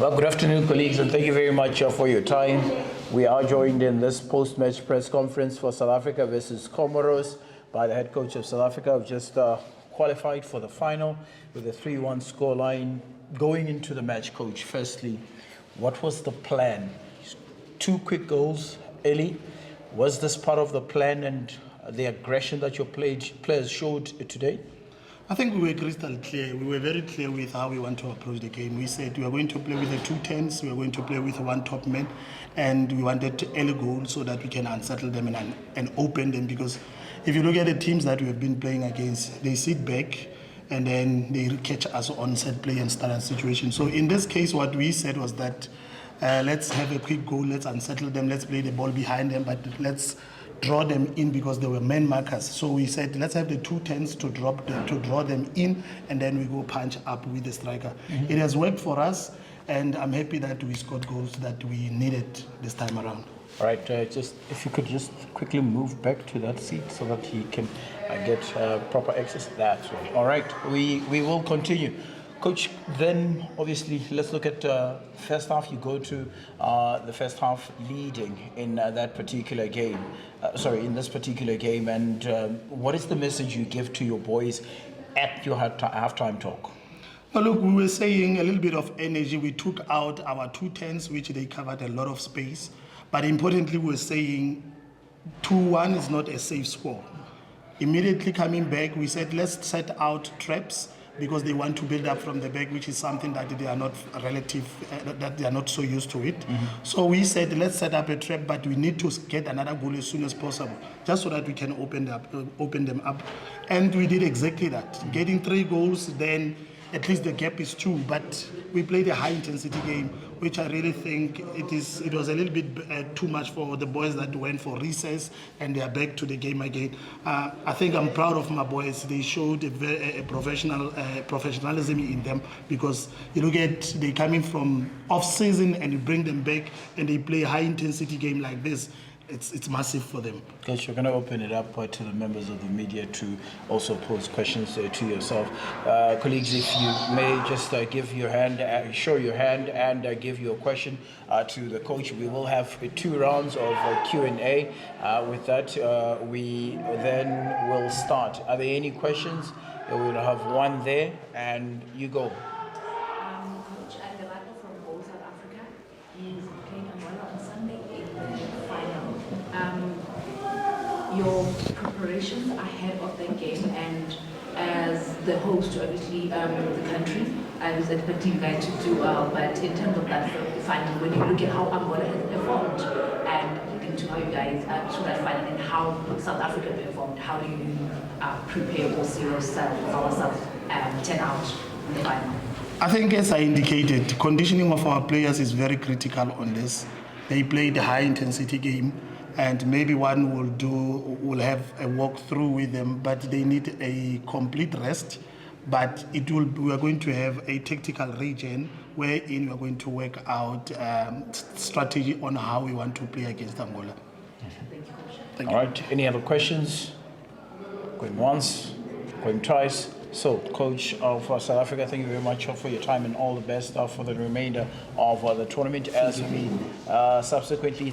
Well, good afternoon, colleagues, and thank you very much for your time. We are joined in this post-match press conference for South Africa versus Comoros by the head coach of South Africa, who just qualified for the final with a 3-1 scoreline. Going into the match, coach, firstly, what was the plan? 2 quick goals early. Was this part of the plan and the aggression that your players showed today? I think we were crystal clear. We were very clear with how we want to approach the game. We said we are going to play with the 2 10s, we are going to play with 1 top man, and we wanted early goals so that we can unsettle them and open them. Because if you look at the teams that we have been playing against, they sit back and then they catch us on set play and start a situation. So in this case, what we said was that let's have a quick goal, let's unsettle them, let's play the ball behind them, but let's draw them in because they were man markers. So we said let's have the 2 10s to draw them in, and then we go punch up with the striker. It has worked for us, and I'm happy that we scored goals that we needed this time around. All right, just if you could just quickly move back to that seat so that he can get proper access. That's right. All right, we will continue. Coach, then obviously let's look at first half. You go to the first half leading in that particular game. In this particular game. And what is the message you give to your boys at your halftime talk? Well, look, we were saying a little bit of energy. We took out our 2 10s, which they covered a lot of space. But importantly, we were saying 2-1 is not a safe score. Immediately coming back, we said let's set out traps, because they want to build up from the back, which is something that they are not that they are not so used to it. So we said, let's set up a trap, but we need to get another goal as soon as possible, just so that we can open them up. And we did exactly that. Getting 3 goals, then at least the gap is 2. But we played a high-intensity game, which I really think it was a little bit too much for the boys that went for recess and they are back to the game again. I think I'm proud of my boys. They showed a professionalism in them, because you look at they coming from off-season and you bring them back and they play a high-intensity game like this. It's massive for them. Coach, we're going to open it up to the members of the media to also pose questions to yourself. Colleagues, if you may just give your hand, show your hand and give your question to the coach. We will have 2 rounds of Q&A. With that, we then will start. Are there any questions? We'll have 1 there, and you go. Coach, I'm Vela from South Africa. He's playing Angola on Sunday in the final. Your preparations ahead of the game, and as the host, obviously, the country, I was expecting you guys to do well, but in terms of that final, when you look at how Angola has performed and leading to how you guys to that final and how South Africa performed, how do you prepare or see ourselves turn out in the final? I think, as I indicated, conditioning of our players is very critical on this. They played a high-intensity game, and maybe one will have a walkthrough with them, but they need a complete rest. But we are going to have a tactical region wherein we are going to work out strategy on how we want to play against Angola. Thank you. All right. Any other questions? Going once, going twice. So, Coach of South Africa, thank you very much for your time and all the best for the remainder of the tournament as we subsequently